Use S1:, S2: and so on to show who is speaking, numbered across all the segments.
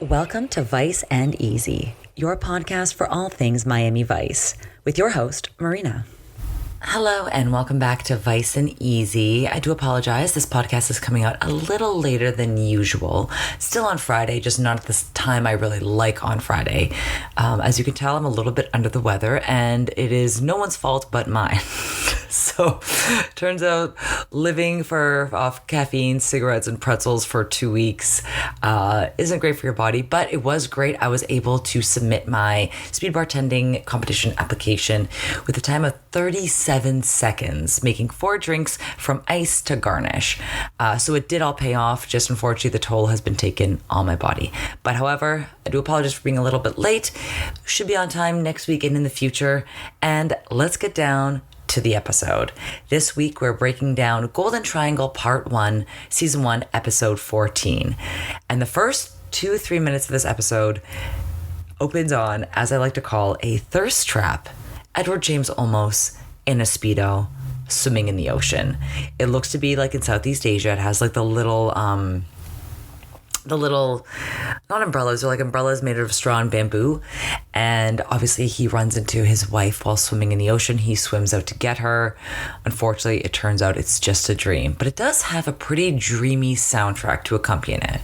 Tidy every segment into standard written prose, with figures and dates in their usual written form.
S1: Welcome to Vice and Easy, your podcast for all things Miami Vice, with your host, Marina. Hello and welcome back to Vice and Easy. I do apologize. This podcast is coming out a little later than usual. Still on Friday, just not at this time I really like on Friday. As you can tell, I'm a little bit under the weather and it is no one's fault but mine. So turns out living off caffeine, cigarettes, and pretzels for 2 weeks isn't great for your body, but it was great. I was able to submit my speed bartending competition application with a time of 37 seconds, making 4 drinks from ice to garnish. So it did all pay off. Just unfortunately, the toll has been taken on my body. But however, I do apologize for being a little bit late. Should be on time next week and in the future. And let's get down to the episode. This week, we're breaking down Golden Triangle Part 1, Season 1, Episode 14. And the first 2-3 minutes of this episode opens on, as I like to call, a thirst trap. Edward James Olmos in a Speedo swimming in the ocean. It looks to be like in Southeast Asia. It has like the little, not umbrellas, they're like umbrellas made of straw and bamboo. And obviously he runs into his wife while swimming in the ocean. He swims out to get her. Unfortunately, it turns out it's just a dream. But it does have a pretty dreamy soundtrack to accompany it.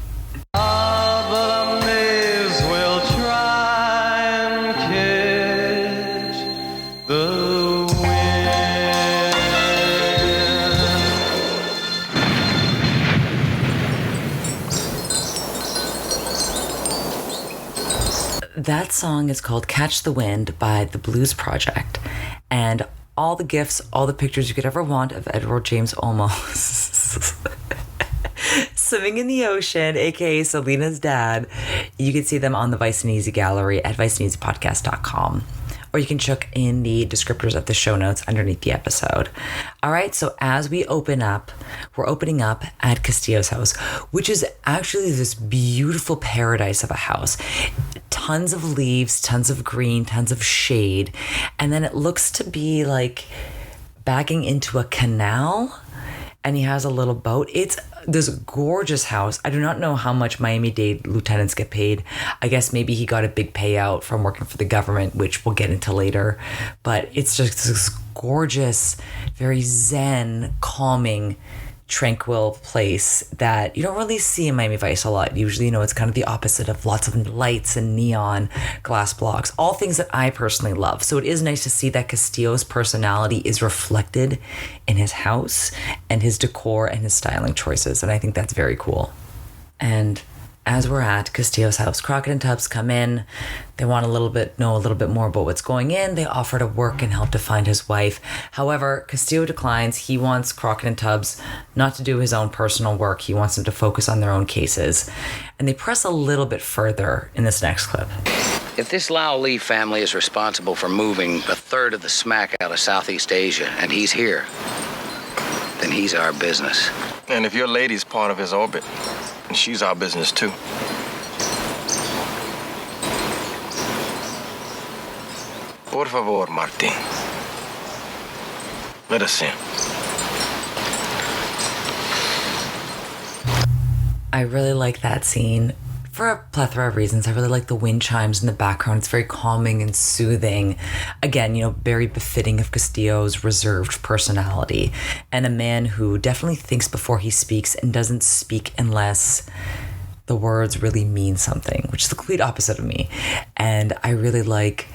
S1: That song is called Catch the Wind by the Blues Project. And all the gifts, all the pictures you could ever want of Edward James Olmos swimming in the ocean, aka Selena's dad, you can see them on the Vice and Easy gallery at viceandeasypodcast.com. Or you can check in the descriptors of the show notes underneath the episode. All right, so as we open up, we're opening up at Castillo's house, which is actually this beautiful paradise of a house. Tons of leaves, tons of green, tons of shade. And then it looks to be like backing into a canal. And he has a little boat. It's this gorgeous house. I do not know how much Miami-Dade lieutenants get paid. I guess maybe he got a big payout from working for the government, which we'll get into later. But it's just this gorgeous, very zen, calming, tranquil place that you don't really see in Miami Vice a lot. Usually, it's kind of the opposite of lots of lights and neon glass blocks, all things that I personally love. So it is nice to see that Castillo's personality is reflected in his house and his decor and his styling choices. And I think that's very cool. And as we're at Castillo's house, Crockett and Tubbs come in. They want know a little bit more about what's going in. They offer to work and help to find his wife. However, Castillo declines. He wants Crockett and Tubbs not to do his own personal work. He wants them to focus on their own cases. And they press a little bit further in this next clip.
S2: If this Lao Li family is responsible for moving a third of the smack out of Southeast Asia, and he's here, then he's our business.
S3: And if your lady's part of his orbit, she's our business, too. Por favor, Martin. Let us in.
S1: I really like that scene for a plethora of reasons. I really like the wind chimes in the background. It's very calming and soothing. Again, very befitting of Castillo's reserved personality and a man who definitely thinks before he speaks and doesn't speak unless the words really mean something, which is the complete opposite of me. And I really like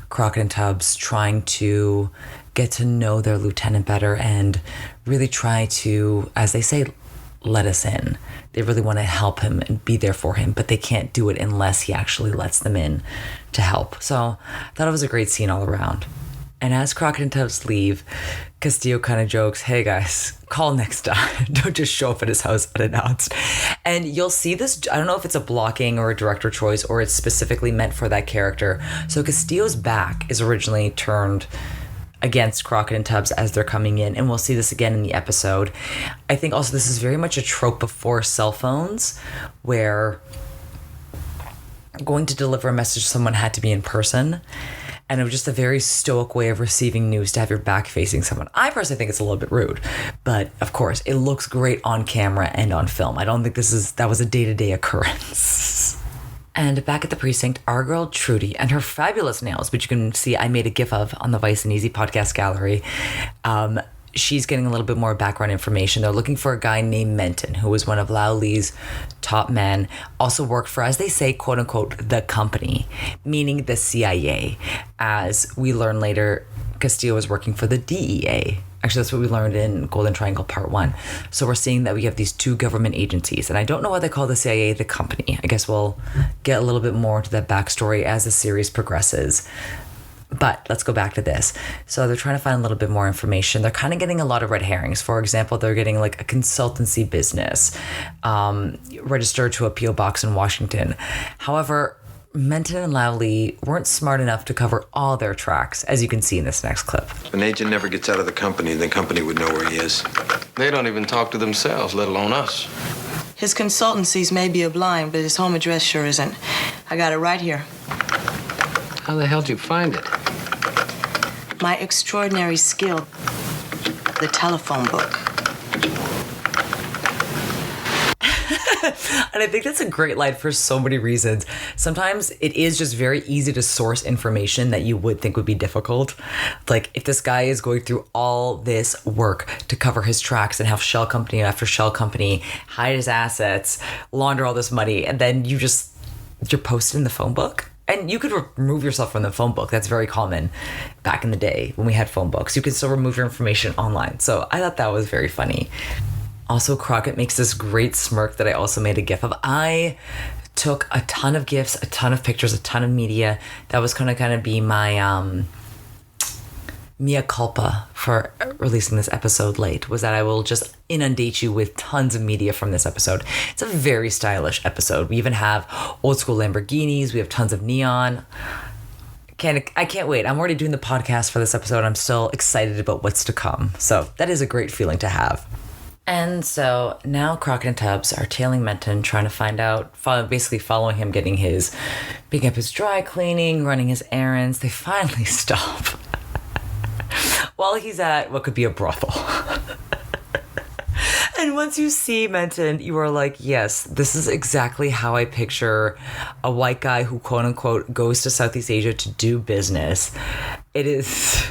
S1: Crockett and Tubbs trying to get to know their lieutenant better and really try to, as they say, let us in. They really want to help him and be there for him, but they can't do it unless he actually lets them in to help. So I thought it was a great scene all around. And as Crockett and Tubbs leave, Castillo kind of jokes, hey guys, call next time. Don't just show up at his house unannounced. And you'll see this, I don't know if it's a blocking or a director choice or it's specifically meant for that character. So Castillo's back is originally turned against Crockett and Tubbs as they're coming in, and we'll see this again in the episode. I think also this is very much a trope before cell phones, where going to deliver a message to someone had to be in person, and it was just a very stoic way of receiving news to have your back facing someone. I personally think it's a little bit rude, but of course it looks great on camera and on film. I don't think that was a day-to-day occurrence. And back at the precinct, our girl Trudy and her fabulous nails, which you can see I made a GIF of on the Vice and Easy podcast gallery. She's getting a little bit more background information. They're looking for a guy named Menton, who was one of Lao Li's top men, also worked for, as they say, quote unquote, the company, meaning the CIA. As we learn later, Castillo was working for the DEA. Actually, that's what we learned in Golden Triangle Part 1. So we're seeing that we have these two government agencies. And I don't know why they call the CIA the company. I guess we'll get a little bit more into that backstory as the series progresses. But let's go back to this. So they're trying to find a little bit more information. They're kind of getting a lot of red herrings. For example, they're getting like a consultancy business registered to a P.O. box in Washington. However, Menton and Lao Li weren't smart enough to cover all their tracks, as you can see in this next clip.
S4: If an agent never gets out of the company would know where he is.
S3: They don't even talk to themselves, let alone us.
S5: His consultancies may be a blind, but his home address sure isn't. I got it right here.
S2: How the hell did you find it?
S5: My extraordinary skill, the telephone book.
S1: And I think that's a great line for so many reasons. Sometimes it is just very easy to source information that you would think would be difficult. Like if this guy is going through all this work to cover his tracks and have shell company after shell company, hide his assets, launder all this money, and then you're posted in the phone book. And you could remove yourself from the phone book. That's very common back in the day when we had phone books. You could still remove your information online. So I thought that was very funny. Also, Crockett makes this great smirk that I also made a GIF of. I took a ton of GIFs, a ton of pictures, a ton of media. That was going to kind of be my mea culpa for releasing this episode late, was that I will just inundate you with tons of media from this episode. It's a very stylish episode. We even have old school Lamborghinis. We have tons of neon. I can't wait. I'm already doing the podcast for this episode. I'm still excited about what's to come. So that is a great feeling to have. And so now Crockett and Tubbs are tailing Menton, trying to find out, basically following him, picking up his dry cleaning, running his errands. They finally stop while he's at what could be a brothel. And once you see Menton, you are like, yes, this is exactly how I picture a white guy who, quote unquote, goes to Southeast Asia to do business. It is...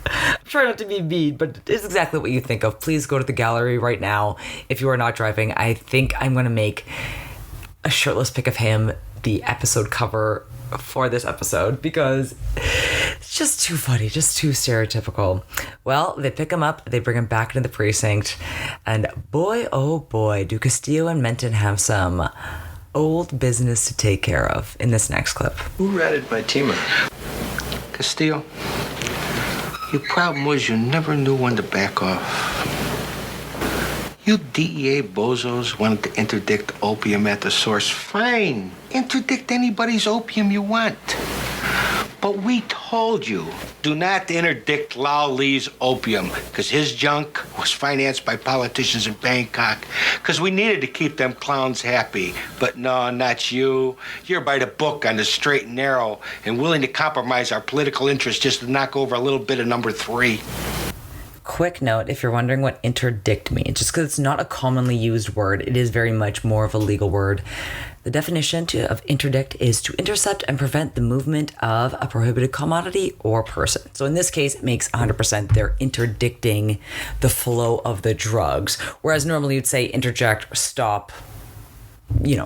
S1: I'm trying not to be mean, but it's exactly what you think of. Please go to the gallery right now if you are not driving. I think I'm going to make a shirtless pic of him the episode cover for this episode because it's just too funny, just too stereotypical. Well, they pick him up, they bring him back into the precinct, and boy, oh boy, do Castillo and Menton have some old business to take care of in this next clip.
S4: Who ratted my team out?
S6: Castillo, your problem was you never knew when to back off. You DEA bozos wanted to interdict opium at the source. Fine. Interdict anybody's opium you want. But we told you, do not interdict Lao Li's opium, because his junk was financed by politicians in Bangkok, because we needed to keep them clowns happy. But no, not you. You're by the book on the straight and narrow and willing to compromise our political interests just to knock over a little bit of number 3.
S1: Quick note, if you're wondering what interdict means, just because it's not a commonly used word, it is very much more of a legal word. The definition of interdict is to intercept and prevent the movement of a prohibited commodity or person. So in this case, it makes 100% they're interdicting the flow of the drugs, whereas normally you'd say interject or stop,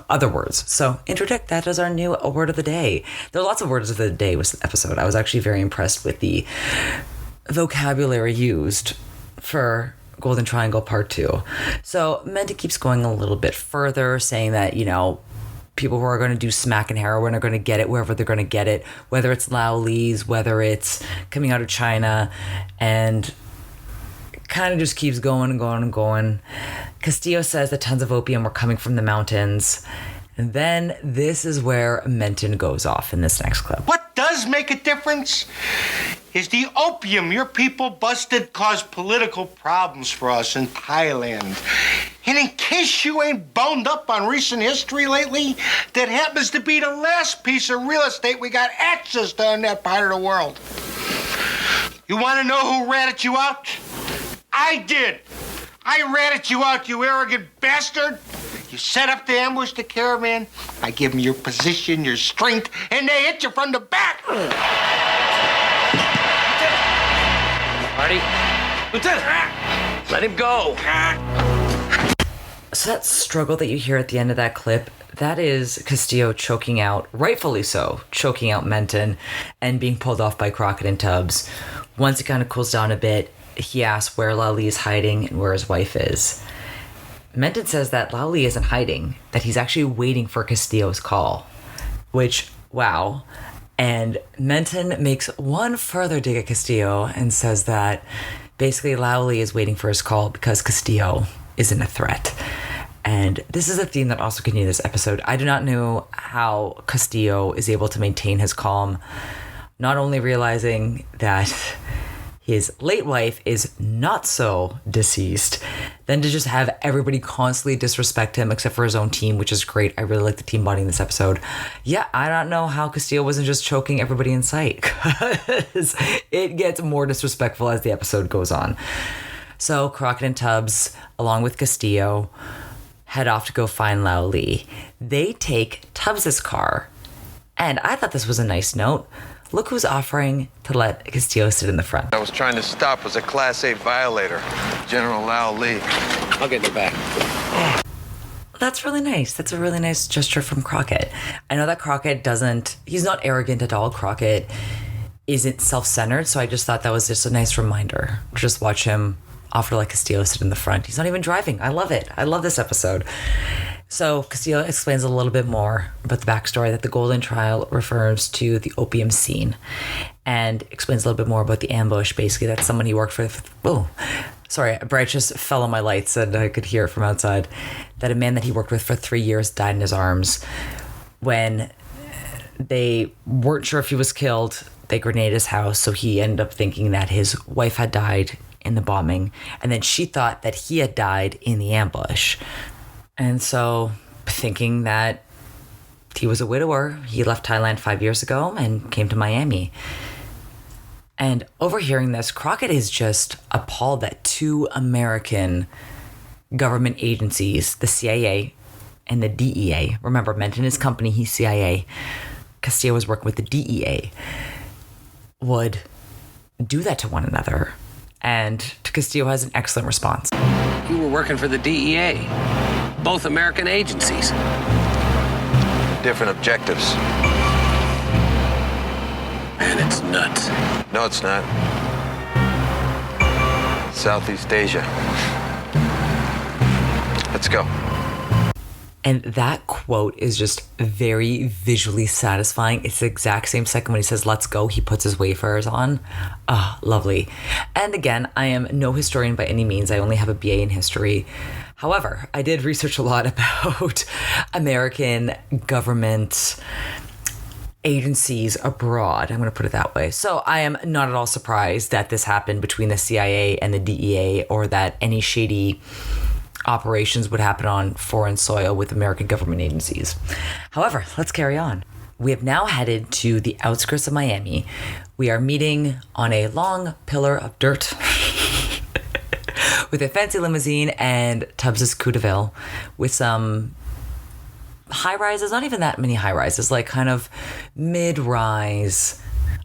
S1: other words. So interdict, that is our new word of the day. There are lots of words of the day with this episode. I was actually very impressed with the vocabulary used for Golden Triangle Part 2. So Menton keeps going a little bit further, saying that, people who are going to do smack and heroin are going to get it wherever they're going to get it, whether it's Lao Li's, whether it's coming out of China, and kind of just keeps going and going and going. Castillo says that tons of opium were coming from the mountains. And then this is where Menton goes off in this next clip.
S6: What does make a difference is the opium your people busted caused political problems for us in Thailand. And in case you ain't boned up on recent history lately, that happens to be the last piece of real estate we got access to in that part of the world. You want to know who ratted you out? I did. I ratted you out, you arrogant bastard. You set up to ambush the caravan. I give them your position, your strength, and they hit you from the back.
S2: Marty? Lieutenant! Let him go.
S1: So that struggle that you hear at the end of that clip, that is Castillo choking out, rightfully so, choking out Menton and being pulled off by Crockett and Tubbs. Once it kind of cools down a bit, he asks where Lao Li is hiding and where his wife is. Menton says that Lao Li isn't hiding, that he's actually waiting for Castillo's call. Which, wow. And Menton makes one further dig at Castillo and says that basically Lao Li is waiting for his call because Castillo isn't a threat. And this is a theme that also continues this episode. I do not know how Castillo is able to maintain his calm, not only realizing that his late wife is not so deceased, then to just have everybody constantly disrespect him except for his own team, which is great. I really like the team bonding in this episode. Yeah, I don't know how Castillo wasn't just choking everybody in sight, because it gets more disrespectful as the episode goes on. So Crockett and Tubbs, along with Castillo, head off to go find Lao Li. They take Tubbs's car, and I thought this was a nice note. Look who's offering to let Castillo sit in the front.
S4: I was trying to stop was a Class A violator, General Lao Li.
S2: I'll get in the back.
S1: That's really nice. That's a really nice gesture from Crockett. I know that Crockett he's not arrogant at all. Crockett isn't self-centered, so I just thought that was just a nice reminder. Just watch him offer to let Castillo sit in the front. He's not even driving. I love it. I love this episode. So Castillo explains a little bit more about the backstory, that the Golden Trial refers to the opium scene, and explains a little bit more about the ambush. Basically, that's someone he worked for. Oh, sorry, a bright just fell on my lights and I could hear it from outside. That a man that he worked with for 3 years died in his arms. When they weren't sure if he was killed, they grenaded his house, so he ended up thinking that his wife had died in the bombing, and then she thought that he had died in the ambush. And so, thinking that he was a widower, he left Thailand 5 years ago and came to Miami. And overhearing this, Crockett is just appalled that 2 American government agencies, the CIA and the DEA, remember, Menton his company, he's CIA, Castillo was working with the DEA, would do that to one another. And Castillo has an excellent response.
S2: You were working for the DEA. Both American agencies.
S4: Different objectives.
S2: Man, it's nuts.
S4: No, it's not. Southeast Asia. Let's go.
S1: And that quote is just very visually satisfying. It's the exact same second when he says, let's go, he puts his wayfarers on. Ah, lovely. And again, I am no historian by any means. I only have a BA in history. However, I did research a lot about American government agencies abroad. I'm going to put it that way. So I am not at all surprised that this happened between the CIA and the DEA, or that any shady operations would happen on foreign soil with American government agencies. However, let's carry on. We have now headed to the outskirts of Miami. We are meeting on a long pillar of dirt with a fancy limousine and Tubbs's coup de ville with some high-rises, not even that many high-rises, like kind of mid-rise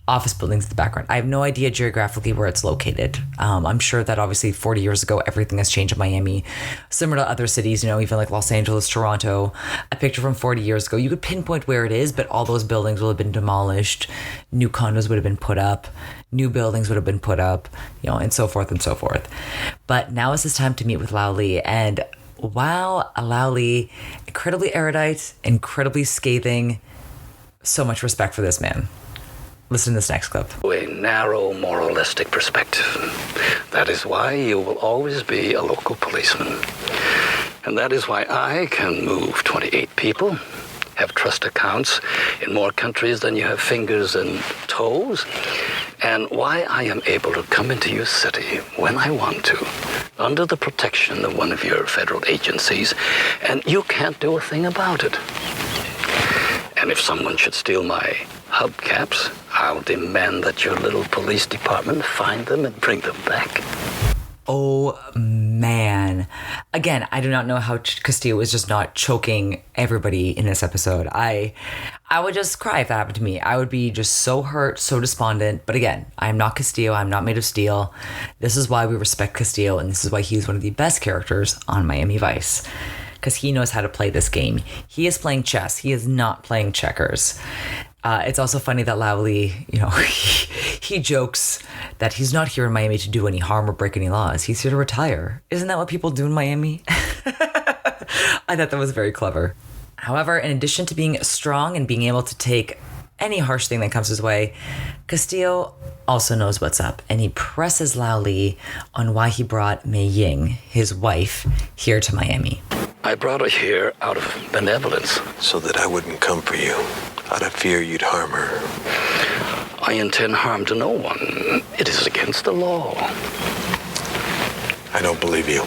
S1: office buildings in the background. I have no idea geographically where it's located. I'm sure that obviously 40 years ago, everything has changed in Miami. Similar to other cities, even like Los Angeles, Toronto, a picture from 40 years ago, you could pinpoint where it is, but all those buildings will have been demolished. New condos would have been put up. New buildings would have been put up, and so forth and so forth. But now is his time to meet with Lao Li. And wow, Lao Li, incredibly erudite, incredibly scathing. So much respect for this man. Listen to this next clip.
S2: A narrow, moralistic perspective. That is why you will always be a local policeman. And that is why I can move 28 people, have trust accounts in more countries than you have fingers and toes, and why I am able to come into your city when I want to, under the protection of one of your federal agencies, and you can't do a thing about it. And if someone should steal my hubcaps, I'll demand that your little police department find them and bring them back.
S1: Oh man. Again, I do not know how Castillo was just not choking everybody in this episode. I would just cry if that happened to me. I would be just so hurt, so despondent. But again, I am not Castillo. I'm not made of steel. This is why we respect Castillo, and this is why he's one of the best characters on Miami Vice. Because he knows how to play this game. He is playing chess. He is not playing checkers. It's also funny that Lao Li, he jokes that he's not here in Miami to do any harm or break any laws. He's here to retire. Isn't that what people do in Miami? I thought that was very clever. However, in addition to being strong and being able to take any harsh thing that comes his way, Castillo also knows what's up, and he presses Lao Li on why he brought Mei Ying, his wife, here to Miami.
S2: I brought her here out of benevolence.
S4: So that I wouldn't come for you. Out of fear you'd harm her.
S2: I intend harm to no one. It is against the law.
S4: I don't believe you.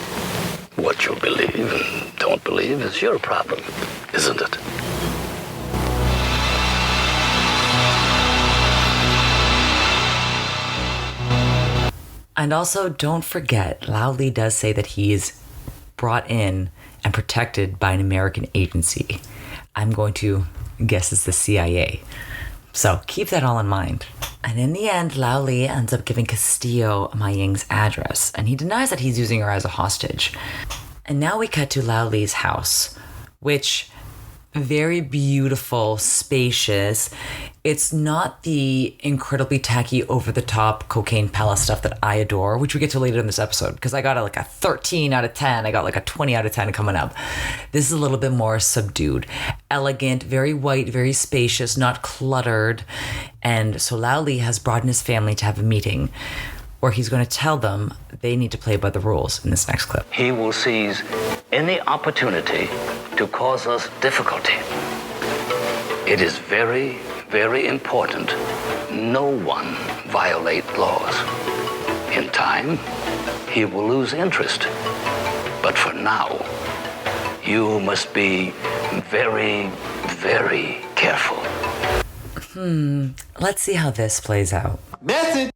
S2: What you believe and don't believe is your problem, isn't it?
S1: And also, don't forget, Lao Li does say that he's brought in and protected by an American agency. I'm going to guess it's the CIA. So keep that all in mind. And in the end, Lao Li ends up giving Castillo Mei Ying's address, and he denies that he's using her as a hostage. And now we cut to Lao Li's house, which very beautiful, spacious. It's not the incredibly tacky, over-the-top cocaine palace stuff that I adore, which we get to later in this episode, because I got a 13 out of 10. I got a 20 out of 10 coming up. This is a little bit more subdued, elegant, very white, very spacious, not cluttered. And so Lao Li has brought in his family to have a meeting where he's going to tell them they need to play by the rules in this next clip.
S2: He will seize any opportunity to cause us difficulty. It is very, very important no one violate laws. In time, he will lose interest. But for now, you must be very, very careful.
S1: Let's see how this plays out.
S6: Message!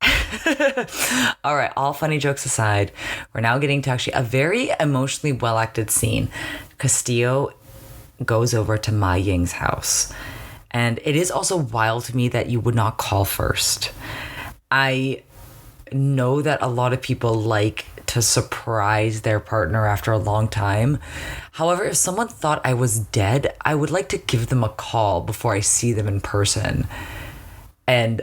S1: All right, all funny jokes aside, we're now getting to actually a very emotionally well-acted scene. Castillo goes over to Mei Ying's house. And it is also wild to me that you would not call first. I know that a lot of people like to surprise their partner after a long time. However, if someone thought I was dead, I would like to give them a call before I see them in person and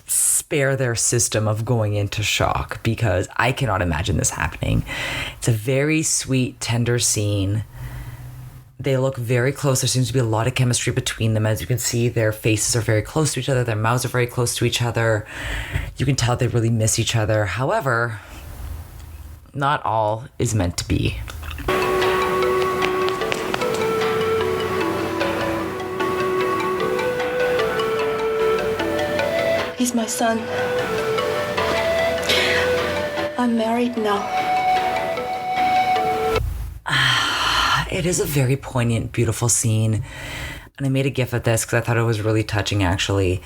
S1: spare their system of going into shock, because I cannot imagine this happening. It's a very sweet, tender scene. They look very close. There seems to be a lot of chemistry between them. As you can see, their faces are very close to each other. Their mouths are very close to each other. You can tell they really miss each other. However, not all is meant to be.
S7: He's my son. I'm married now.
S1: It is a very poignant, beautiful scene. And I made a gif of this because I thought it was really touching, actually.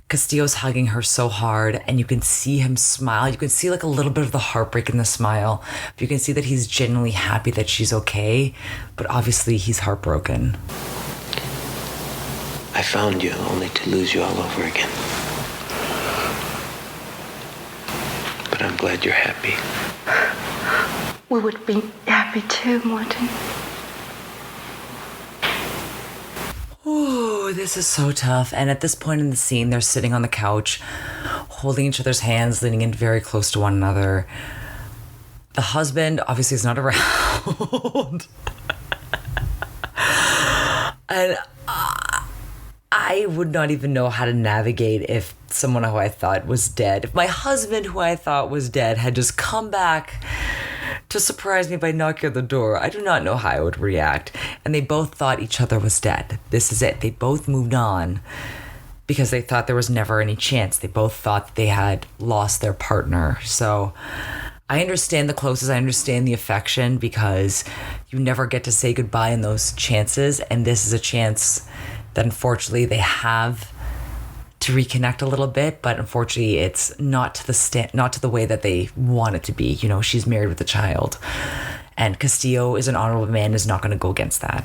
S1: Castillo's hugging her so hard, and you can see him smile. You can see a little bit of the heartbreak in the smile. But you can see that he's genuinely happy that she's okay. But obviously, he's heartbroken.
S8: I found you only to lose you all over again. But I'm glad you're happy.
S7: We would be happy too, Martin.
S1: Ooh, this is so tough. And at this point in the scene, they're sitting on the couch, holding each other's hands, leaning in very close to one another. The husband obviously is not around. And I would not even know how to navigate if someone who I thought was dead, if my husband who I thought was dead had just come back to surprise me by knocking on the door. I do not know how I would react. And they both thought each other was dead. This is it. They both moved on because they thought there was never any chance. They both thought they had lost their partner. So I understand the closeness. I understand the affection, because you never get to say goodbye in those chances. And this is a chance that unfortunately they have to reconnect a little bit, but unfortunately it's not to the way that they want it to be. You know, she's married with a child, and Castillo is an honorable man, is not going to go against that.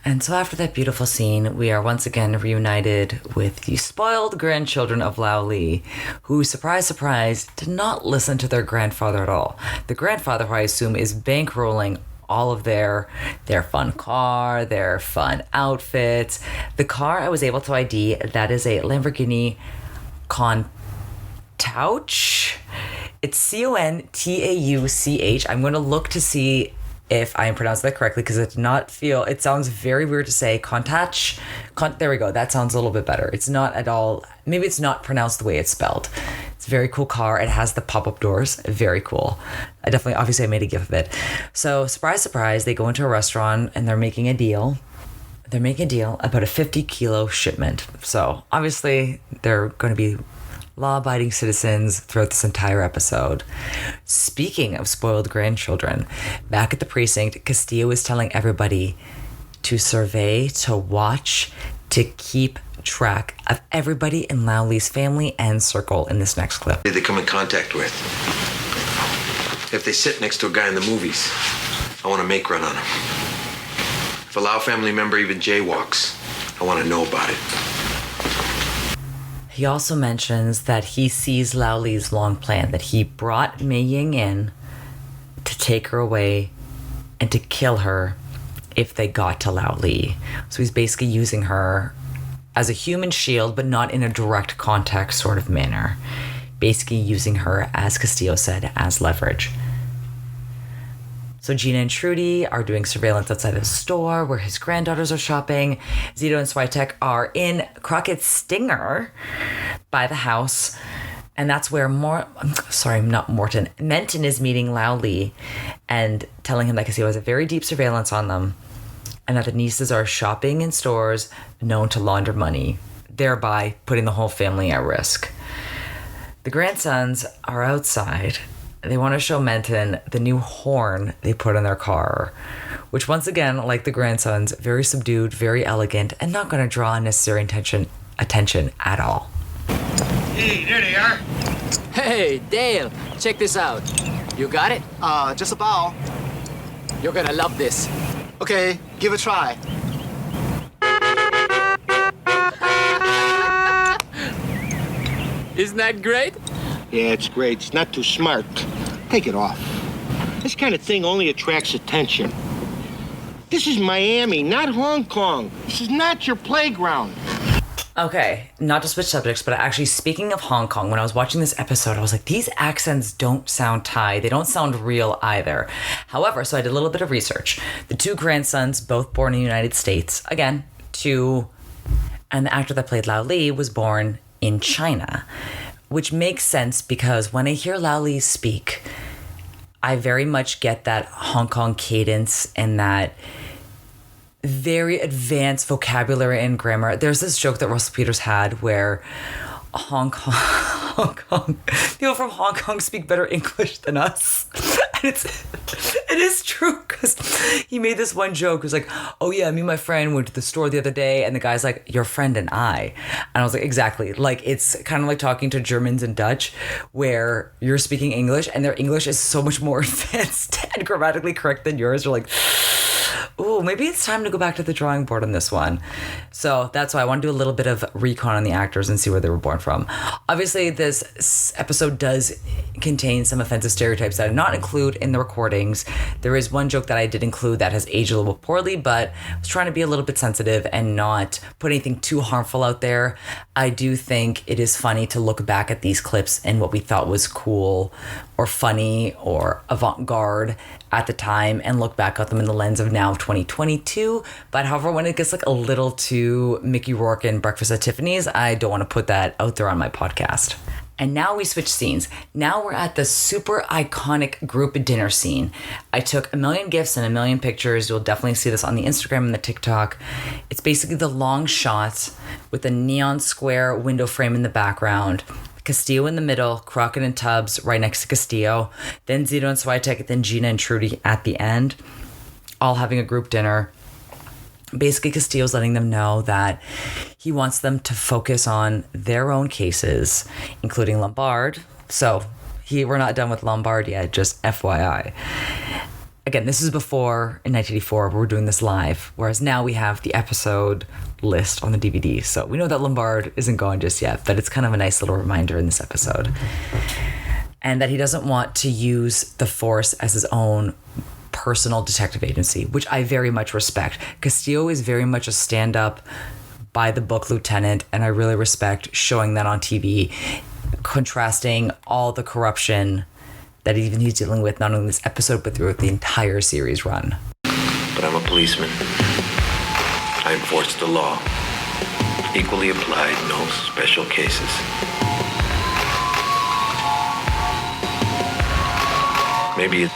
S1: And so after that beautiful scene, we are once again reunited with the spoiled grandchildren of Lao Li, who, surprise, surprise, did not listen to their grandfather at all. The grandfather, who I assume is bankrolling all of their fun car, their fun outfits. The car I was able to ID, that is a Lamborghini Countach. It's Contauch. I'm going to look to see if I am pronouncing that correctly, because it sounds very weird to say. Countach. There we go. That sounds a little bit better. It's not at all, maybe it's not pronounced the way it's spelled. It's a very cool car. It has the pop-up doors. Very cool. Obviously I made a gif of it. So surprise, surprise, they go into a restaurant and they're making a deal. They're making a deal about a 50-kilo shipment. So obviously they're going to be law-abiding citizens throughout this entire episode. Speaking of spoiled grandchildren, back at the precinct, Castillo is telling everybody to survey, to watch, to keep track of everybody in Lao Li's family and circle in this next clip.
S4: Did they come in contact with? If they sit next to a guy in the movies, I want to make run on him. If a Lao family member even jaywalks, I want to know about it.
S1: He also mentions that he sees Lao Li's long plan, that he brought Mei Ying in to take her away and to kill her if they got to Lao Li. So he's basically using her as a human shield, but not in a direct contact sort of manner. Basically using her, as Castillo said, as leverage. So Gina and Trudy are doing surveillance outside of the store where his granddaughters are shopping. Zito and Switek are in Crockett's Stinger by the house. And that's where Menton is meeting Lao Li and telling him that Castillo has a very deep surveillance on them, and that the nieces are shopping in stores known to launder money, thereby putting the whole family at risk. The grandsons are outside. They want to show Menton the new horn they put in their car, which once again, like the grandsons, very subdued, very elegant, and not going to draw unnecessary attention at all.
S6: Hey, there they are.
S9: Hey, Dale, check this out. You got it?
S10: Just about.
S9: You're gonna love this.
S10: Okay, give it a try.
S9: Isn't that great?
S6: Yeah, it's great. It's not too smart. Take it off. This kind of thing only attracts attention. This is Miami, not Hong Kong. This is not your playground.
S1: Okay, not to switch subjects, but actually speaking of Hong Kong, when I was watching this episode, I was like, these accents don't sound Thai. They don't sound real either. However, so I did a little bit of research. The two grandsons, both born in the United States, again, and the actor that played Lao Li was born in China, which makes sense because when I hear Lao Li speak, I very much get that Hong Kong cadence and that very advanced vocabulary and grammar. There's this joke that Russell Peters had where people from Hong Kong speak better English than us. And it is true, because he made this one joke. It was like, oh yeah, me and my friend went to the store the other day, and the guy's like, your friend and I. And I was like, exactly. Like, it's kind of like talking to Germans and Dutch, where you're speaking English, and their English is so much more advanced and grammatically correct than yours. You're like, oh, maybe it's time to go back to the drawing board on this one. So that's why I want to do a little bit of recon on the actors and see where they were born from. Obviously, this episode does contain some offensive stereotypes that I did not include in the recordings. There is one joke that I did include that has aged a little bit poorly, but I was trying to be a little bit sensitive and not put anything too harmful out there. I do think it is funny to look back at these clips and what we thought was cool or funny or avant-garde at the time and look back at them in the lens of now 2022. But however, when it gets like a little too Mickey Rourke and Breakfast at Tiffany's, I don't want to put that out there on my podcast. And now we switch scenes. Now we're at the super iconic group dinner scene. I took a million gifs and a million pictures. You'll definitely see this on the Instagram and the TikTok. It's basically the long shot with a neon square window frame in the background. Castillo in the middle, Crockett and Tubbs right next to Castillo, then Zito and Switek, then Gina and Trudy at the end, all having a group dinner. Basically, Castillo's letting them know that he wants them to focus on their own cases, including Lombard. So we're not done with Lombard yet, just FYI. Again, this is before, in 1984, we're doing this live, whereas now we have the episode list on the DVD. So we know that Lombard isn't gone just yet, but it's kind of a nice little reminder in this episode. And that he doesn't want to use the force as his own personal detective agency, which I very much respect. Castillo is very much a stand-up, by-the-book lieutenant, and I really respect showing that on TV, contrasting all the corruption that even he's dealing with, not only in this episode, but throughout the entire series run.
S4: But I'm a policeman. I enforce the law. Equally applied, no special cases. Maybe it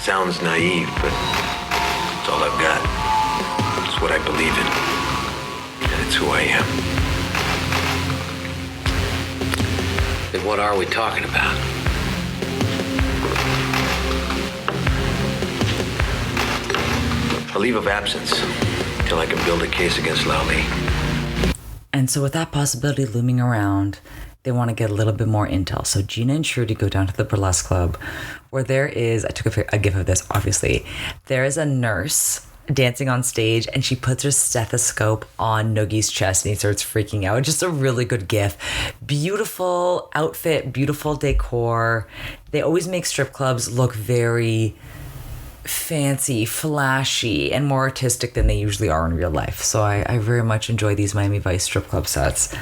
S4: sounds naive, but it's all I've got. It's what I believe in. And it's who I am.
S8: Then what are we talking about?
S4: A leave of absence till I can build a case against Lao Li.
S1: And so with that possibility looming around, they want to get a little bit more intel. So Gina and Trudy go down to the burlesque club where there is, I took a gif of this, obviously. There is a nurse dancing on stage and she puts her stethoscope on Noogie's chest and he starts freaking out. Just a really good gif. Beautiful outfit, beautiful decor. They always make strip clubs look very fancy, flashy, and more artistic than they usually are in real life. So I very much enjoy these Miami Vice strip club sets.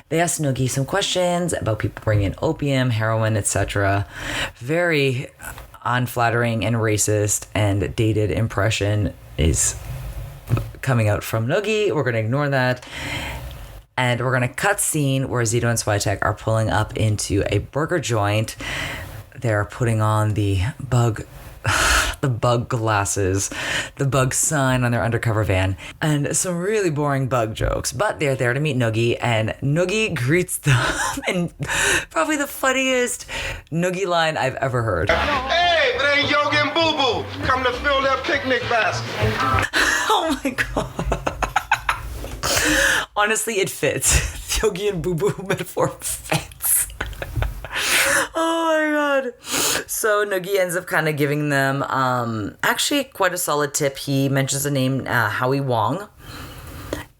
S1: They asked Noogie some questions about people bringing in opium, heroin, etc. Very unflattering and racist and dated impression is coming out from Noogie. We're going to ignore that. And we're going to cut scene where Zito and Switek are pulling up into a burger joint. They're putting on the bug glasses, the bug sign on their undercover van, and some really boring bug jokes. But they're there to meet Noogie, and Noogie greets them in probably the funniest Noogie line I've ever heard.
S3: Hey, but ain't Yogi and Boo Boo come to fill their picnic basket.
S1: Oh my god. Honestly, it fits. Yogi and Boo Boo metaphor fits. Oh my god. So Noogie ends up kind of giving them actually quite a solid tip. He mentions the name Howie Wong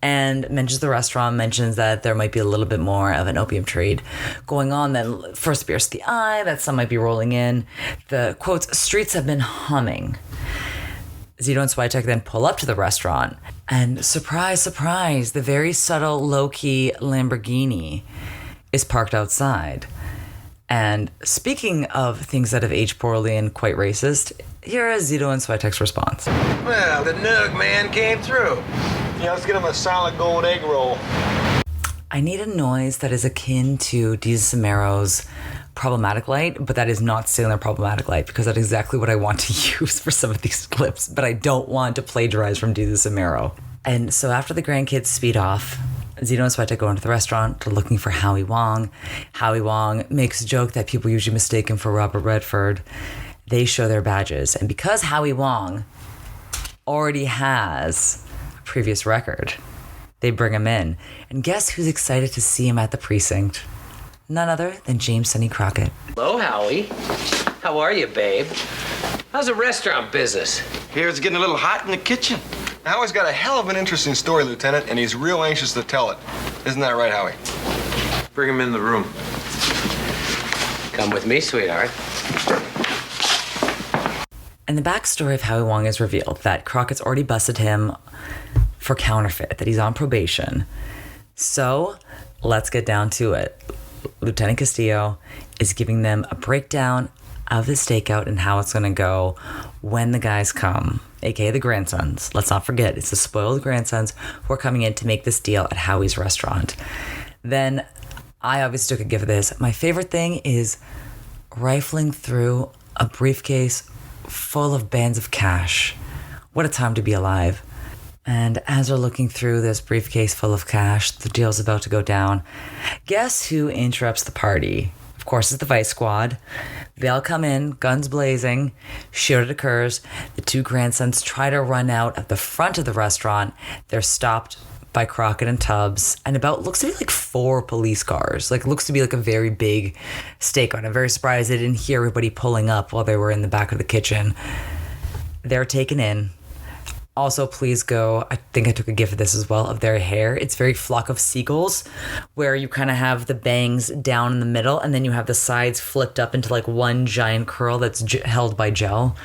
S1: and mentions the restaurant, mentions that there might be a little bit more of an opium trade going on than first appears to the eye, that some might be rolling in. The quotes, streets have been humming. Zito and Switek then pull up to the restaurant and surprise, surprise, the very subtle, low-key Lamborghini is parked outside. And speaking of things that have aged poorly and quite racist, here is Zito and Switek's response.
S3: Well, the Noog man came through. Yeah, let's get him a solid gold egg roll.
S1: I need a noise that is akin to DeSimero's problematic light, but that is not still a problematic light because that's exactly what I want to use for some of these clips, but I don't want to plagiarize from DeSimero. And so after the grandkids speed off, Zito and Switek go into the restaurant. They're looking for Howie Wong. Howie Wong makes a joke that people usually mistake him for Robert Redford. They show their badges. And because Howie Wong already has a previous record, they bring him in. And guess who's excited to see him at the precinct? None other than James Sonny Crockett.
S8: Hello, Howie. How are you, babe? How's the restaurant business?
S3: Here it's getting a little hot in the kitchen. Howie's got a hell of an interesting story, Lieutenant, and he's real anxious to tell it. Isn't that right, Howie?
S4: Bring him in the room.
S8: Come with me, sweetheart.
S1: And the backstory of Howie Wong is revealed that Crockett's already busted him for counterfeit, that he's on probation. So let's get down to it. Lieutenant Castillo is giving them a breakdown of the stakeout and how it's going to go when the guys come, aka the grandsons. Let's not forget, it's the spoiled grandsons who are coming in to make this deal at Howie's restaurant. Then I obviously took a gift of this. My favorite thing is rifling through a briefcase full of bands of cash. What a time to be alive. And as they're looking through this briefcase full of cash, the deal's about to go down. Guess who interrupts the party? Of course, it's the Vice Squad. They all come in, guns blazing. Shootout occurs. The two grandsons try to run out at the front of the restaurant. They're stopped by Crockett and Tubbs, and about looks to be like 4 police cars. Like, looks to be like a very big stakeout. I'm very surprised they didn't hear everybody pulling up while they were in the back of the kitchen. They're taken in. Also, please go, I think I took a gif of this as well, of their hair. It's very Flock of Seagulls, where you kind of have the bangs down in the middle, and then you have the sides flipped up into like one giant curl that's held by gel.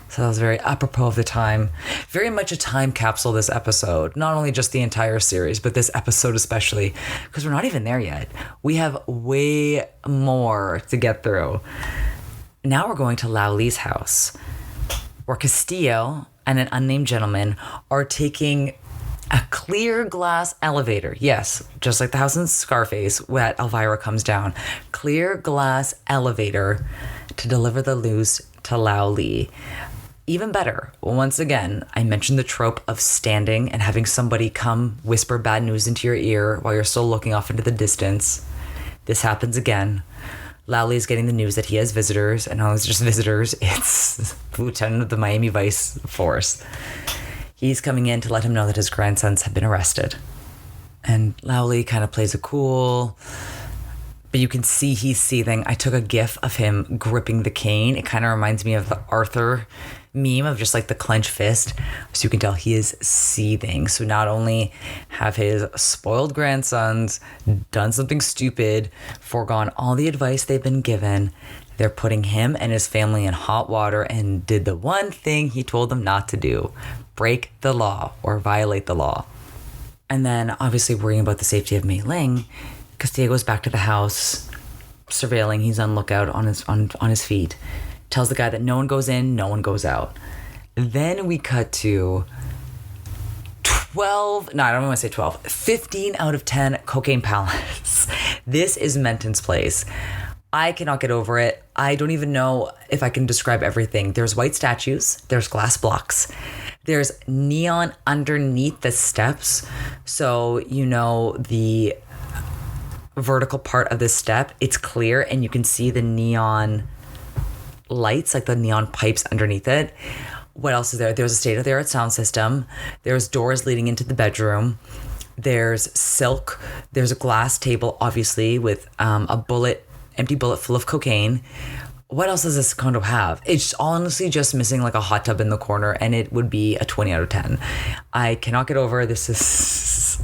S1: So that was very apropos of the time. Very much a time capsule, this episode. Not only just the entire series, but this episode especially, because we're not even there yet. We have way more to get through. Now we're going to Lao Li's house, where Castillo and an unnamed gentleman are taking a clear glass elevator. Yes, just like the house in Scarface, where Elvira comes down. Clear glass elevator to deliver the news to Lao Li. Even better, once again, I mentioned the trope of standing and having somebody come whisper bad news into your ear while you're still looking off into the distance. This happens again. Lao Li is getting the news that he has visitors, and not just visitors, it's the lieutenant of the Miami Vice Force. He's coming in to let him know that his grandsons have been arrested. And Lao Li kind of plays it cool, but you can see he's seething. I took a gif of him gripping the cane. It kind of reminds me of the Arthur meme of just like the clenched fist. So you can tell he is seething. So not only have his spoiled grandsons done something stupid, foregone all the advice they've been given, they're putting him and his family in hot water and did the one thing he told them not to do: break the law or violate the law. And then obviously worrying about the safety of Mei Ling, Castillo goes back to the house, surveilling. He's on lookout on his feet. Tells the guy that no one goes in, no one goes out. Then we cut to 15 out of 10 Cocaine Palace. This is Menton's place. I cannot get over it. I don't even know if I can describe everything. There's white statues. There's glass blocks. There's neon underneath the steps. So, you know, the vertical part of the step, it's clear and you can see the neon lights, like the neon pipes underneath it. What else is there? There's a state-of-the-art sound system. There's doors leading into the bedroom. There's silk. There's a glass table, obviously, with empty bullet full of cocaine. What else does this condo have? It's honestly just missing like a hot tub in the corner, and it would be a 20 out of 10. I cannot get over this. It's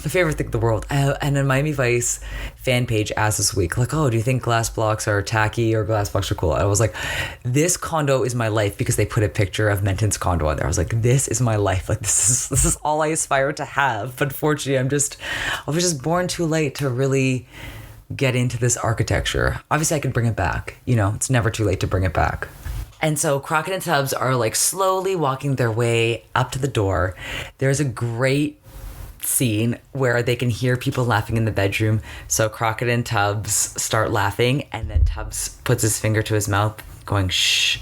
S1: my favorite thing in the world. And a Miami Vice fan page asked this week, like, oh, do you think glass blocks are tacky or glass blocks are cool? I was like, this condo is my life, because they put a picture of Menton's condo on there. I was like, this is my life. Like, this is all I aspire to have. But unfortunately, I was just born too late to really get into this architecture. Obviously, I could bring it back. You know, it's never too late to bring it back. And so Crockett and Tubbs are like slowly walking their way up to the door. There's a great scene where they can hear people laughing in the bedroom. So Crockett and Tubbs start laughing, and then Tubbs puts his finger to his mouth going, shh.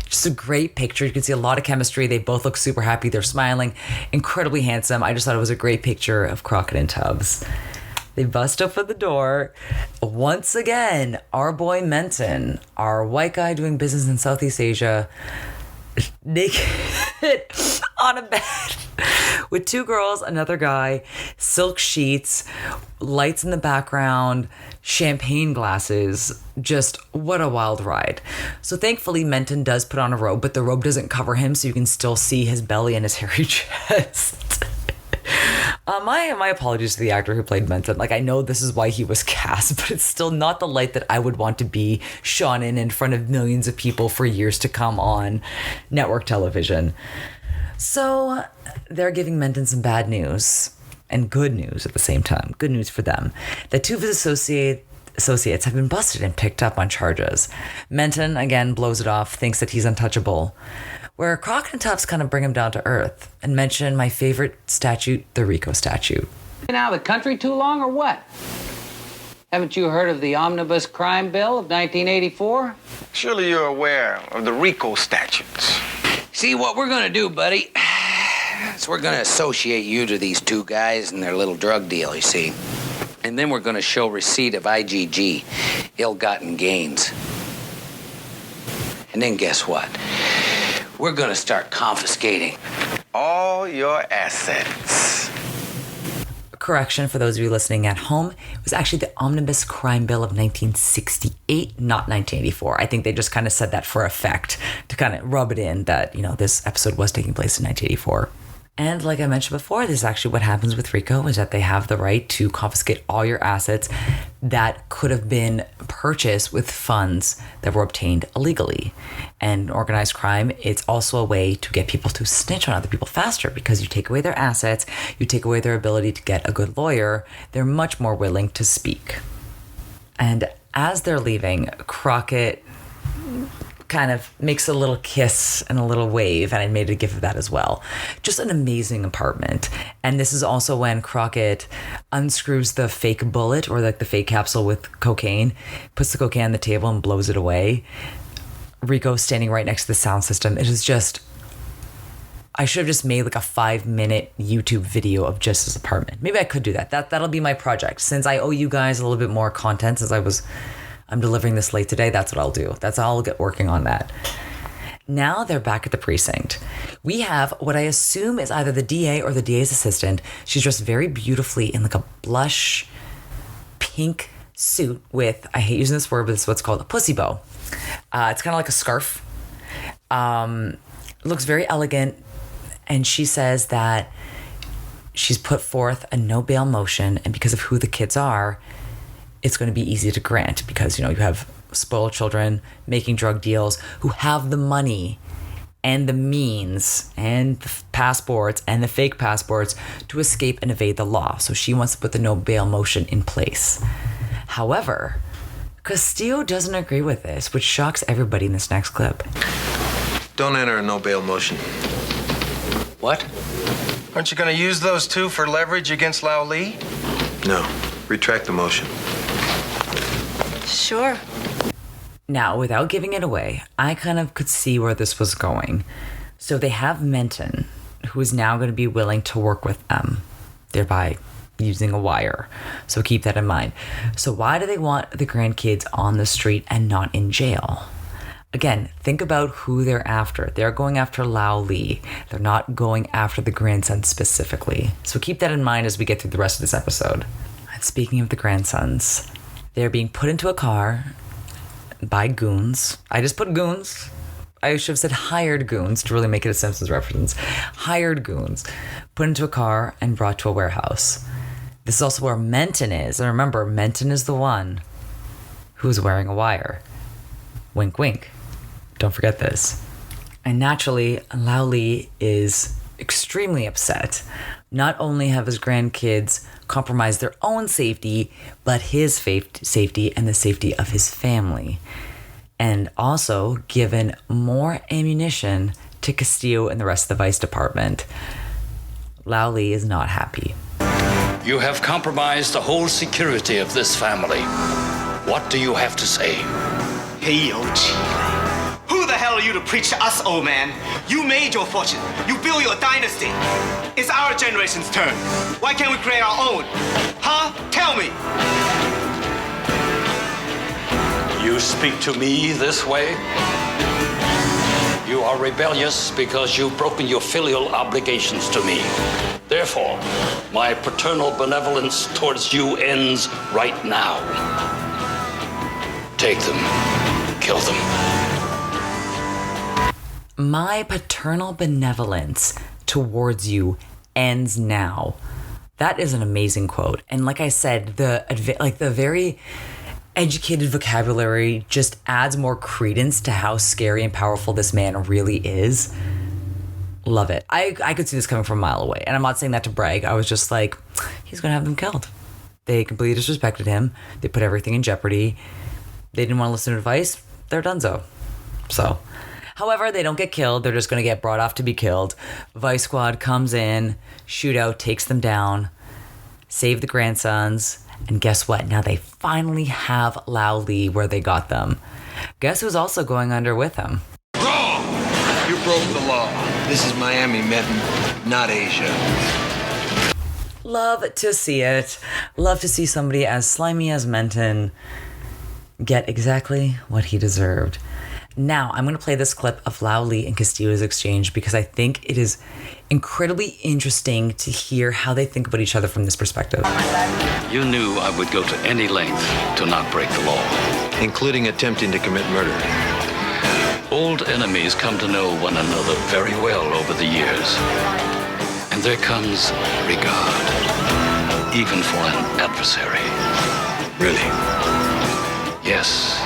S1: Just a great picture. You can see a lot of chemistry. They both look super happy. They're smiling. Incredibly handsome. I just thought it was a great picture of Crockett and Tubbs. They bust open the door. Once again, our boy Menton, our white guy doing business in Southeast Asia, naked on a bed with 2 girls, another guy, silk sheets, lights in the background, champagne glasses. Just what a wild ride. So thankfully Menton does put on a robe, but the robe doesn't cover him, so you can still see his belly and his hairy chest. My apologies to the actor who played Menton. Like, I know this is why he was cast, but it's still not the light that I would want to be shone in front of millions of people for years to come on network television. So they're giving Menton some bad news and good news at the same time. Good news for them. That 2 of his associates have been busted and picked up on charges. Menton, again, blows it off, thinks that he's untouchable. Where Crockett and Tubbs kind of bring him down to earth and mention my favorite statute, the RICO statute.
S8: Been out of the country too long or what? Haven't you heard of the Omnibus Crime Bill of 1984?
S6: Surely you're aware of the RICO statutes.
S8: See, what we're gonna do, buddy, is we're gonna associate you to these 2 guys and their little drug deal, you see. And then we're going to show receipt of IGG, ill-gotten gains. And then guess what? We're going to start confiscating
S6: All your assets.
S1: Correction for those of you listening at home, it was actually the Omnibus Crime Bill of 1968, not 1984. I think they just kind of said that for effect to kind of rub it in that, you know, this episode was taking place in 1984. And like I mentioned before, this is actually what happens with RICO, is that they have the right to confiscate all your assets that could have been purchased with funds that were obtained illegally. And organized crime, it's also a way to get people to snitch on other people faster, because you take away their assets, you take away their ability to get a good lawyer, they're much more willing to speak. And as they're leaving, Crockett kind of makes a little kiss and a little wave, and I made a gif of that as well. Just an amazing apartment. And this is also when Crockett unscrews the fake bullet, or like the fake capsule with cocaine, puts the cocaine on the table and blows it away. Rico standing right next to the sound system. It is just, I should have just made like a 5-minute YouTube video of just this apartment. Maybe I could do that. That'll be my project. Since I owe you guys a little bit more content, since I'm delivering this late today, that's what I'll do. That's how I'll get working on that. Now they're back at the precinct. We have what I assume is either the DA or the DA's assistant. She's dressed very beautifully in like a blush pink suit with, I hate using this word, but it's what's called a pussy bow. It's kind of like a scarf. Looks very elegant. And she says that she's put forth a no bail motion, and because of who the kids are, it's going to be easy to grant, because, you know, you have spoiled children making drug deals who have the money and the means and the passports and the fake passports to escape and evade the law. So she wants to put the no bail motion in place. However, Castillo doesn't agree with this, which shocks everybody in this next clip.
S4: Don't enter a no bail motion.
S8: What?
S6: Aren't you going to use those two for leverage against Lao Li?
S4: No. Retract the motion.
S5: Sure.
S1: Now, without giving it away, I kind of could see where this was going. So they have Menton, who is now going to be willing to work with them, thereby using a wire. So keep that in mind. So why do they want the grandkids on the street and not in jail? Again, think about who they're after. They're going after Lao Li. They're not going after the grandson specifically. So keep that in mind as we get through the rest of this episode. And speaking of the grandsons, they're being put into a car by goons. I just put goons. I should have said hired goons to really make it a Simpsons reference. Hired goons. Put into a car and brought to a warehouse. This is also where Menton is. And remember, Menton is the one who's wearing a wire. Wink, wink. Don't forget this. And naturally, Lao Li is extremely upset. Not only have his grandkids compromised their own safety, but his safety and the safety of his family. And also given more ammunition to Castillo and the rest of the Vice Department. Lao Li is not happy.
S2: You have compromised the whole security of this family. What do you have to say?
S10: Hey, who the hell are you to preach to us, old man? You made your fortune. You built your dynasty. It's our generation's turn. Why can't we create our own? Huh? Tell me.
S2: You speak to me this way? You are rebellious because you've broken your filial obligations to me. Therefore, my paternal benevolence towards you ends right now. Take them. Kill them.
S1: My paternal benevolence towards you ends now. That is an amazing quote. And like I said, the very educated vocabulary just adds more credence to how scary and powerful this man really is. Love it. I could see this coming from a mile away. And I'm not saying that to brag. I was just like, he's going to have them killed. They completely disrespected him. They put everything in jeopardy. They didn't want to listen to advice. They're donezo. So, however, they don't get killed. They're just going to get brought off to be killed. Vice Squad comes in, shootout, takes them down, save the grandsons, and guess what? Now they finally have Lao Li where they got them. Guess who's also going under with them?
S4: Wrong! You broke the law. This is Miami, Menton, not Asia.
S1: Love to see it. Love to see somebody as slimy as Menton get exactly what he deserved. Now, I'm going to play this clip of Lao Li and Castillo's exchange because I think it is incredibly interesting to hear how they think about each other from this perspective.
S2: You knew I would go to any length to not break the law.
S4: Including attempting to commit murder.
S2: Old enemies come to know one another very well over the years. And there comes regard, even for an adversary.
S4: Really?
S2: Yes.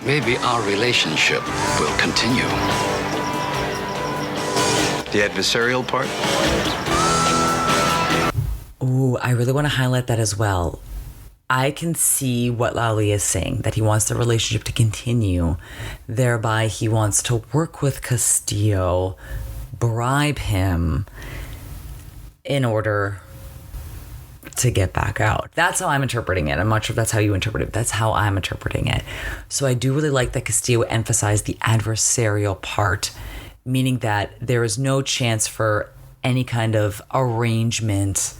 S2: Maybe our relationship will continue.
S4: The adversarial part?
S1: Ooh, I really want to highlight that as well. I can see what Lao Li is saying, that he wants the relationship to continue. Thereby, he wants to work with Castillo, bribe him in order to get back out. That's how I'm interpreting it. I'm not sure if that's how you interpret it. That's how I'm interpreting it. So I do really like that Castillo emphasized the adversarial part, meaning that there is no chance for any kind of arrangement,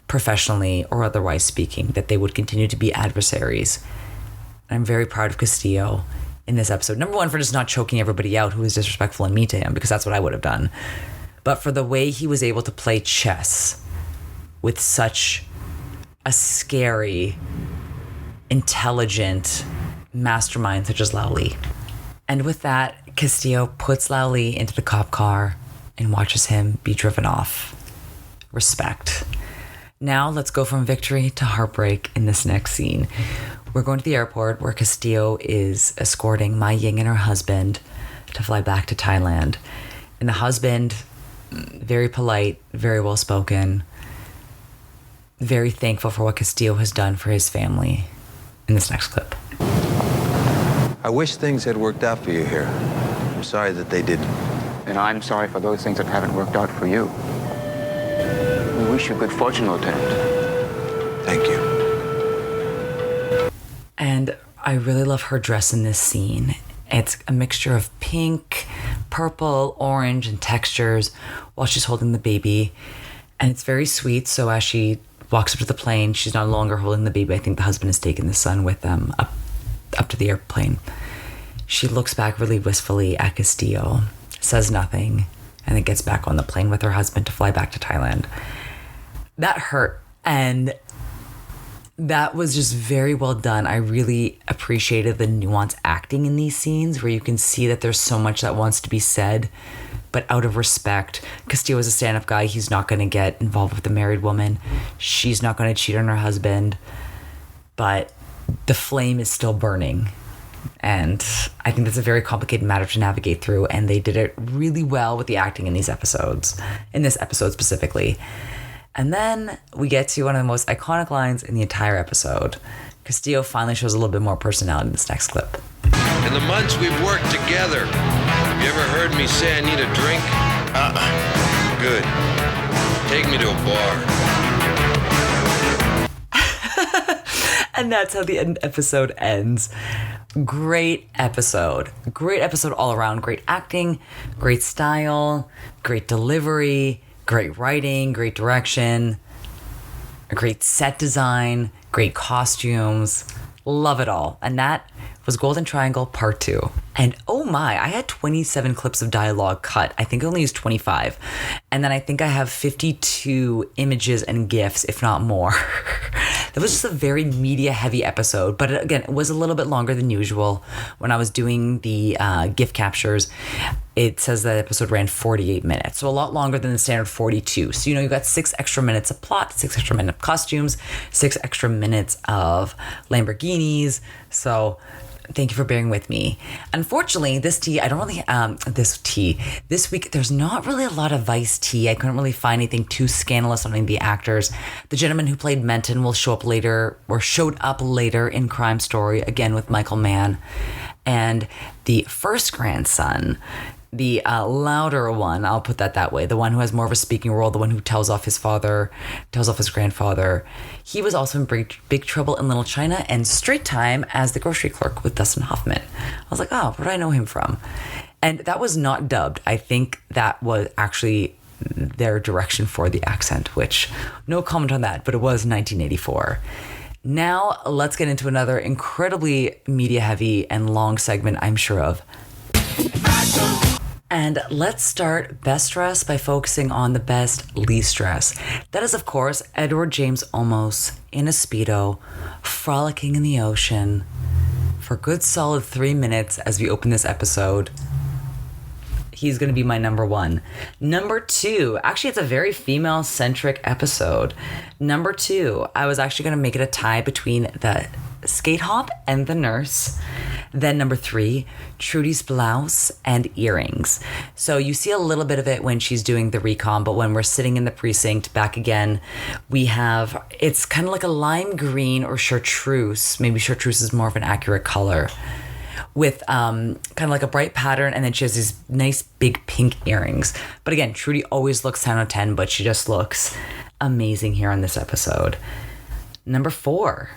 S1: professionally or otherwise speaking, that they would continue to be adversaries. And I'm very proud of Castillo in this episode. Number one, for just not choking everybody out who was disrespectful and mean to him, because that's what I would have done. But for the way he was able to play chess with such a scary, intelligent mastermind such as Lao Li. And with that, Castillo puts Lao Li into the cop car and watches him be driven off. Respect. Now let's go from victory to heartbreak in this next scene. We're going to the airport where Castillo is escorting Mai Ying and her husband to fly back to Thailand. And the husband, very polite, very well spoken, very thankful for what Castillo has done for his family in this next clip.
S4: I wish things had worked out for you here. I'm sorry that they didn't.
S11: And I'm sorry for those things that haven't worked out for you. We wish you good fortune, Lieutenant.
S4: Thank you.
S1: And I really love her dress in this scene. It's a mixture of pink, purple, orange, and textures while she's holding the baby. And it's very sweet. So as she walks up to the plane, she's no longer holding the baby. I think the husband has taken the son with them up to the airplane. She looks back really wistfully at Castillo, says nothing, and then gets back on the plane with her husband to fly back to Thailand. That hurt, and that was just very well done. I really appreciated the nuanced acting in these scenes where you can see that there's so much that wants to be said, but out of respect. Castillo is a stand-up guy. He's not going to get involved with a married woman. She's not going to cheat on her husband, but the flame is still burning. And I think that's a very complicated matter to navigate through, and they did it really well with the acting in these episodes, in this episode specifically. And then we get to one of the most iconic lines in the entire episode. Castillo finally shows a little bit more personality in this next clip.
S4: In the months we've worked together, have you ever heard me say I need a drink? Good. Take me to a bar.
S1: And that's how the episode ends. Great episode. Great episode all around. Great acting, great style, great delivery, great writing, great direction, a great set design, great costumes. Love it all. And that was Golden Triangle Part 2. And oh my, I had 27 clips of dialogue cut. I think I only used 25. And then I think I have 52 images and GIFs, if not more. That was just a very media heavy episode. But again, it was a little bit longer than usual. When I was doing the GIF captures, it says that episode ran 48 minutes. So a lot longer than the standard 42. So, you got 6 extra minutes of plot, 6 extra minutes of costumes, 6 extra minutes of Lamborghinis. So thank you for bearing with me. Unfortunately, this week, there's not really a lot of Vice tea. I couldn't really find anything too scandalous on any of the actors. The gentleman who played Menton will showed up later in Crime Story, again with Michael Mann. And the first grandson, the louder one, I'll put that way, the one who has more of a speaking role, the one who tells off his grandfather, he was also in Big Trouble in Little China and Straight Time as the grocery clerk with Dustin Hoffman. I was like, where do I know him from? And that was not dubbed. I think that was actually their direction for the accent, which no comment on that, but it was 1984. Now let's get into another incredibly media heavy and long segment I'm sure of. And let's start best dress by focusing on the best least dress. That is, of course, Edward James Olmos in a Speedo, frolicking in the ocean for a good solid 3 minutes as we open this episode. He's going to be my number one. Number two, actually, it's a very female-centric episode. Number two, I was actually going to make it a tie between the skate hop and the nurse. Then number three, Trudy's blouse and earrings. So you see a little bit of it when she's doing the recon, but when we're sitting in the precinct back again, we have, it's kind of like a lime green or chartreuse. Maybe chartreuse is more of an accurate color, with kind of like a bright pattern, and then she has these nice big pink earrings. But again, Trudy always looks 10 out of 10, but she just looks amazing here on this episode. Number four,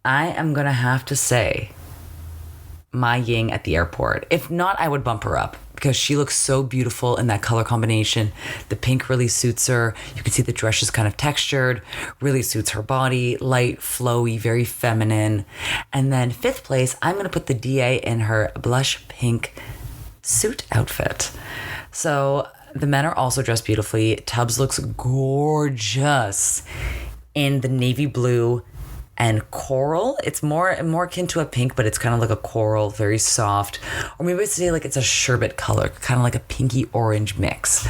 S1: I am gonna have to say Mai Ying at the airport. If not, I would bump her up because she looks so beautiful in that color combination. The pink really suits her. You can see the dress is kind of textured, really suits her body, light, flowy, very feminine. And then fifth place, I'm going to put the DA in her blush pink suit outfit. So the men are also dressed beautifully. Tubbs looks gorgeous in the navy blue and coral. It's more akin to a pink, but it's kind of like a coral, very soft. Or maybe I'd say like it's a sherbet color, kind of like a pinky orange mix.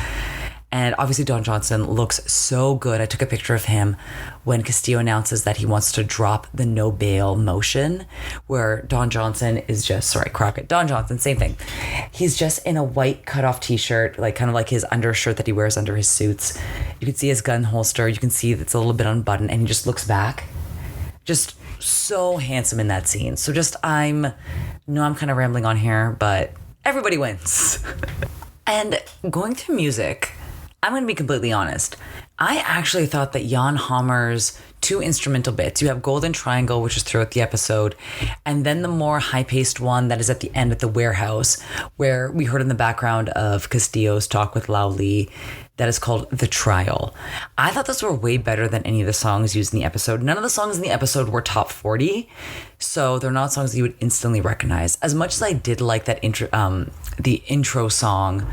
S1: And obviously Don Johnson looks so good. I took a picture of him when Castillo announces that he wants to drop the no bail motion, where Don Johnson is just, Crockett. Don Johnson, same thing. He's just in a white cutoff t-shirt, like kind of like his undershirt that he wears under his suits. You can see his gun holster. You can see it's a little bit unbuttoned, and he just looks back. Just so handsome in that scene. So I'm kind of rambling on here, but everybody wins. And going through music, I'm going to be completely honest. I actually thought that Jan Hammer's two instrumental bits, you have Golden Triangle, which is throughout the episode, and then the more high-paced one that is at the end at the warehouse, where we heard in the background of Castillo's talk with Lao Li, that is called The Trial. I thought those were way better than any of the songs used in the episode. None of the songs in the episode were top 40, so they're not songs that you would instantly recognize. As much as I did like that the intro song,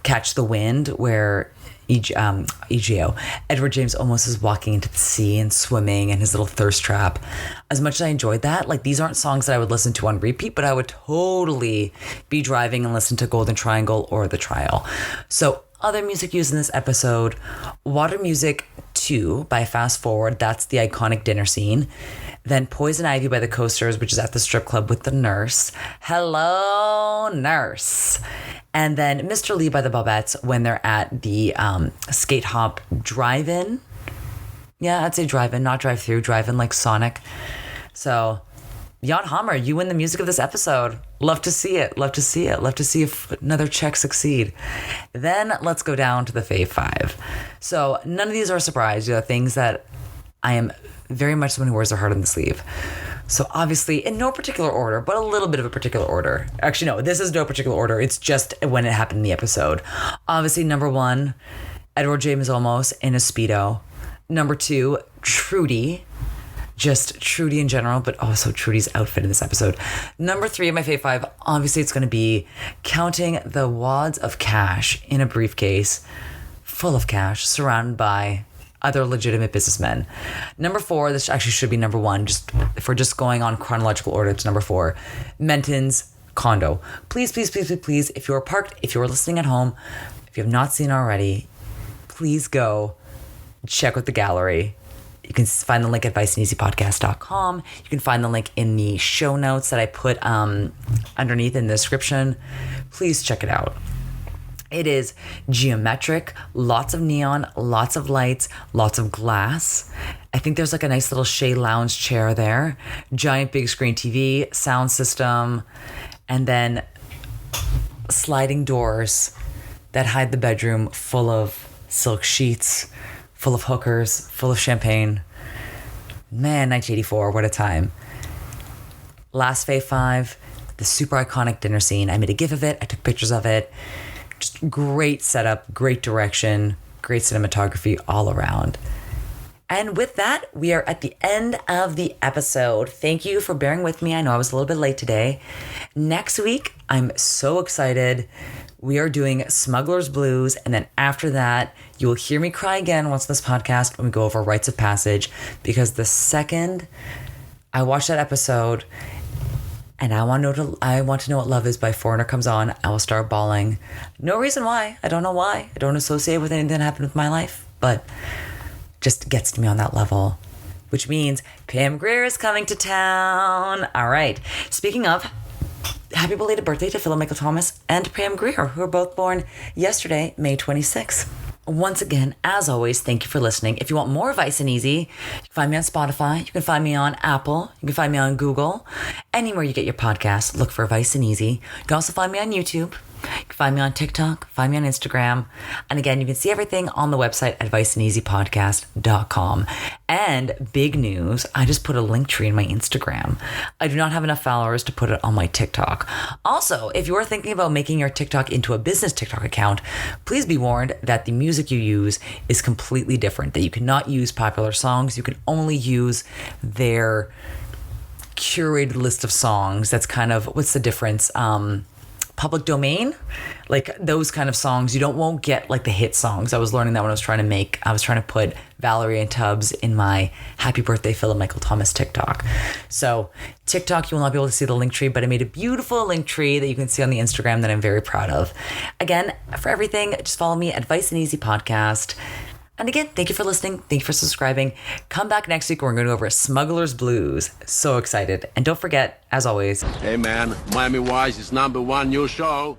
S1: Catch the Wind, where EGO, Edward James Olmos is walking into the sea and swimming and his little thirst trap. As much as I enjoyed that, like these aren't songs that I would listen to on repeat, but I would totally be driving and listen to Golden Triangle or The Trial. So other music used in this episode, Water Music 2 by Fast Forward, that's the iconic dinner scene. Then Poison Ivy by the Coasters, which is at the strip club with the nurse. Hello, nurse. And then Mr. Lee by the Bobettes when they're at the skate hop drive-in. Yeah, I'd say drive-in, not drive-through, drive-in like Sonic. So, Jan Hammer, you win the music of this episode. Love to see it. Love to see it. Love to see another check succeed. Then let's go down to the Fave 5. So none of these are a surprise. You know, things that I am very much someone who wears their heart on the sleeve. So obviously, in no particular order, but a little bit of a particular order. Actually, no, this is no particular order. It's just when it happened in the episode. Obviously, number one, Edward James Olmos in a Speedo. Number two, Trudy. Just Trudy in general, but also Trudy's outfit in this episode. Number three of my Fave 5, obviously it's going to be counting the wads of cash in a briefcase full of cash surrounded by other legitimate businessmen. Number four, this actually should be number one, just if we're just going on chronological order, it's number four, Menton's condo. Please, please, please, please, please, if you are parked, if you are listening at home, if you have not seen already, please go check with the gallery. You can find the link at viceandeasypodcast.com. You can find the link in the show notes that I put underneath in the description. Please check it out. It is geometric, lots of neon, lots of lights, lots of glass. I think there's like a nice little Shea lounge chair there, giant big screen TV, sound system, and then sliding doors that hide the bedroom full of silk sheets, full of hookers, full of champagne. Man, 1984, what a time. Last Fave 5, the super iconic dinner scene. I made a gif of it. I took pictures of it. Just great setup, great direction, great cinematography all around. And with that, we are at the end of the episode. Thank you for bearing with me. I know I was a little bit late today. Next week, I'm so excited. We are doing Smuggler's Blues. And then after that, you will hear me cry again once this podcast when we go over Rites of Passage. Because the second I watch that episode and I want to know what love is by Foreigner comes on, I will start bawling. No reason why. I don't know why. I don't associate with anything that happened with my life. But just gets to me on that level, which means Pam Grier is coming to town. All right. Speaking of, happy belated birthday to Philip Michael Thomas and Pam Grier, who were both born yesterday, May 26th. Once again, as always, thank you for listening. If you want more Vice and Easy, you can find me on Spotify. You can find me on Apple. You can find me on Google. Anywhere you get your podcasts, look for Vice and Easy. You can also find me on YouTube. You can find me on TikTok, find me on Instagram. And again, you can see everything on the website at viceandeasypodcast.com. And big news, I just put a link tree in my Instagram. I do not have enough followers to put it on my TikTok. Also, if you are thinking about making your TikTok into a business TikTok account, please be warned that the music you use is completely different, that you cannot use popular songs. You can only use their curated list of songs. That's kind of, what's the difference? Public domain, like those kind of songs. You won't get like the hit songs. I was learning that when I was trying to put Valerie and Tubbs in my Happy Birthday Philip Michael Thomas TikTok. So TikTok, you will not be able to see the link tree, but I made a beautiful link tree that you can see on the Instagram that I'm very proud of. Again, for everything, just follow me at Vice and Easy Podcast. And again, thank you for listening. Thank you for subscribing. Come back next week. We're going to go over Smuggler's Blues. So excited. And don't forget, as always,
S12: hey man, Miami Wise is #1 new show.